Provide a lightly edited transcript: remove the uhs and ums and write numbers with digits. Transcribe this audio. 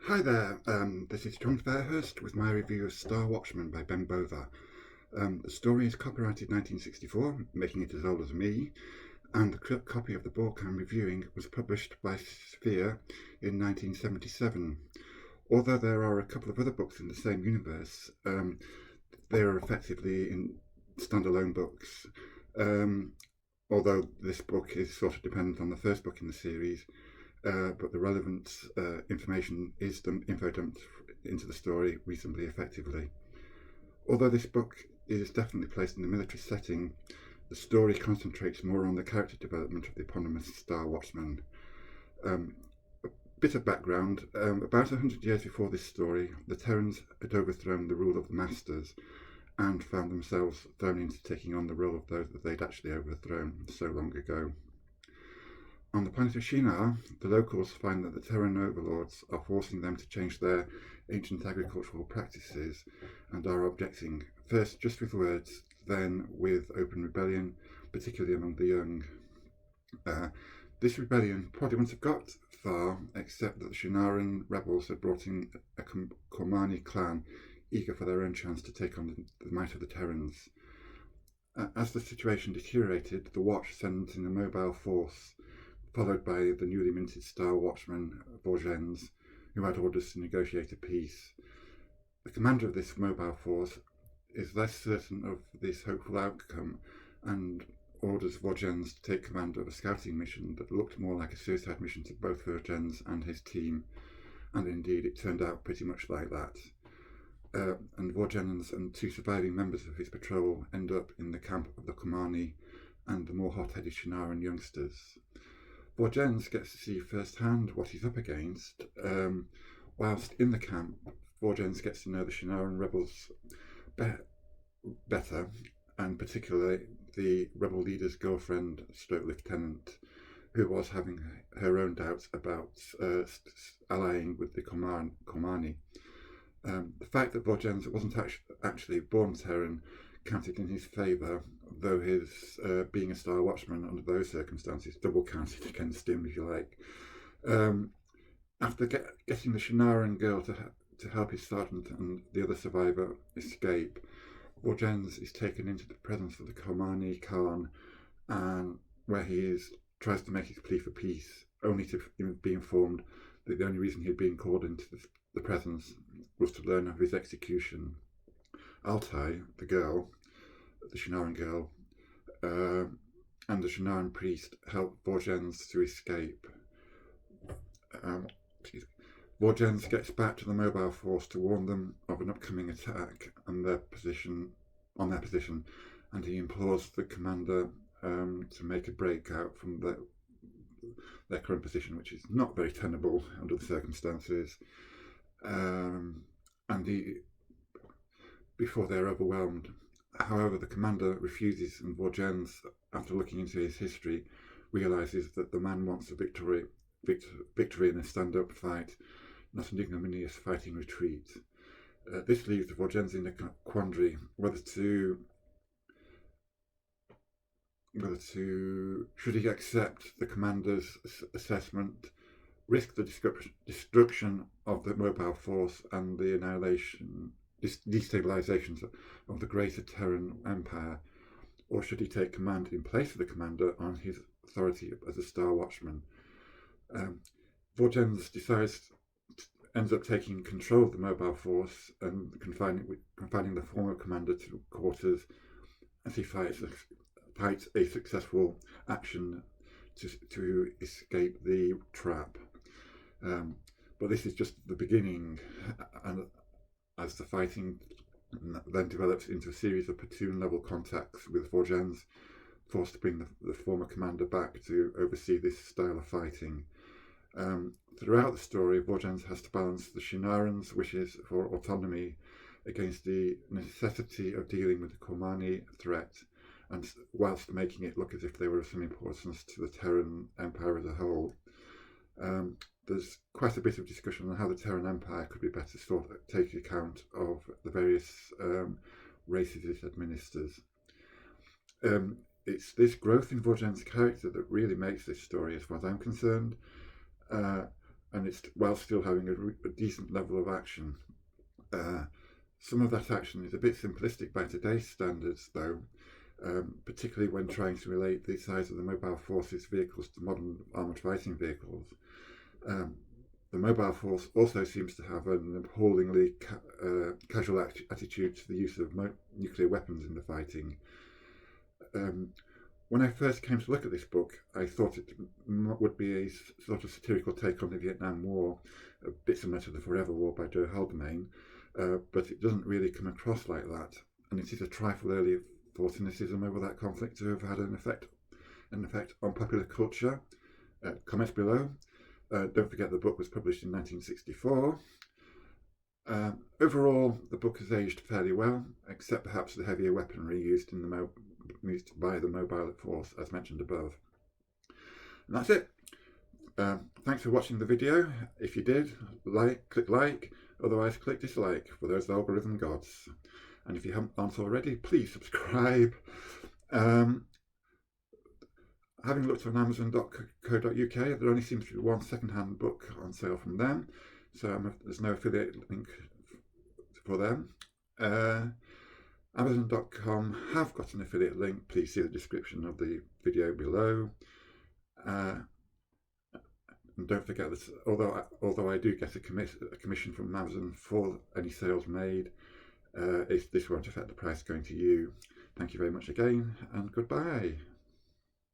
Hi there, this is John Fairhurst with my review of Star Watchman by Ben Bova. The story is copyrighted 1964, making it as old as me, and the copy of the book I'm reviewing was published by Sphere in 1977. Although there are a couple of other books in the same universe, they are effectively in standalone books. Um, Although this book is sort of dependent on the first book in the series, but the relevant information is info dumped into the story reasonably effectively. Although this book is definitely placed in a military setting, the story concentrates more on the character development of the eponymous Star Watchman. Um, a bit of background, about 100 years before this story, the Terrans had overthrown the rule of the Masters and found themselves thrown into taking on the role of those that they'd actually overthrown so long ago. On the planet of Shinar, the locals find that the Terran overlords are forcing them to change their ancient agricultural practices and are objecting, first just with words, then with open rebellion, particularly among the young. Uh, this rebellion probably wouldn't have got far, except that the Shinaran rebels had brought in a Kormani clan eager for their own chance to take on the might of the Terrans. As the situation deteriorated, the Watch sent in a mobile force followed by the newly minted Star Watchman Vorgens, who had orders to negotiate a peace. The commander of this mobile force is less certain of this hopeful outcome and orders Vorgens to take command of a scouting mission that looked more like a suicide mission to both Vorgens and his team, and indeed it turned out pretty much like that. And Vorgens and two surviving members of his patrol end up in the camp of the Kormani and the more hot-headed Shinaran youngsters. Vorgens gets to see firsthand what he's up against. Whilst in the camp, Vorgens gets to know the Shinaran rebels better, and particularly the rebel leader's girlfriend, stroke lieutenant, who was having her own doubts about allying with the Kormani. The fact that Vorgens wasn't actually born Terran counted in his favour, though his being a Star Watchman under those circumstances double counted against him, if you like. After getting the Shinaran girl to help his sergeant and the other survivor escape, Vorgens is taken into the presence of the Kormani Khan, and where tries to make his plea for peace, only to be informed that the only reason he had been called into the presence was to learn of his execution. Altai, the girl, the Shinaran girl, and the Shinaran priest help Vorgens to escape. Vorgens gets back to the mobile force to warn them of an upcoming attack and their position, and he implores the commander to make a break out from their current position, which is not very tenable under the circumstances. Before they're overwhelmed. However, the commander refuses, and Vorgens, after looking into his history, realizes that the man wants a victory in a stand-up fight, not an ignominious fighting retreat. This leaves Vorgens in a quandary whether to should he accept the commander's assessment, risk the destruction of the mobile force and the destabilization of the greater Terran Empire, or should he take command in place of the commander on his authority as a Star Watchman? Vorgens ends up taking control of the mobile force and confining the former commander to quarters as he fights a successful action to escape the trap. But this is just the beginning, and as the fighting then develops into a series of platoon-level contacts with Vorgens, forced to bring the former commander back to oversee this style of fighting. Throughout the story, Vorgens has to balance the Shinaran's wishes for autonomy against the necessity of dealing with the Kormani threat, and whilst making it look as if they were of some importance to the Terran Empire as a whole. There's quite a bit of discussion on how the Terran Empire could be better take account of the various races it administers. It's this growth in Vorgens' character that really makes this story, as far as I'm concerned. and it's while still having a decent level of action. Some of that action is a bit simplistic by today's standards, though, particularly when trying to relate the size of the Mobile Force's vehicles to modern armoured fighting vehicles. The Mobile Force also seems to have an appallingly casual attitude to the use of nuclear weapons in the fighting. When I first came to look at this book, I thought it would be a sort of satirical take on the Vietnam War, a bit similar to the Forever War by Joe Haldeman, but it doesn't really come across like that, and it is a trifle early for cynicism over that conflict to have had an effect on popular culture. Comments below. Don't forget the book was published in 1964. Overall, the book has aged fairly well, except perhaps the heavier weaponry used by the Mobile Force, as mentioned above. And that's it. Thanks for watching the video. If you did, click like, otherwise click dislike for those algorithm gods. And if you aren't already, please subscribe. Having looked on Amazon.co.uk, there only seems to be one second-hand book on sale from them, so there's no affiliate link for them. Amazon.com have got an affiliate link. Please see the description of the video below. And don't forget that although I do get a commission from Amazon for any sales made, this won't affect the price going to you. Thank you very much again, and goodbye.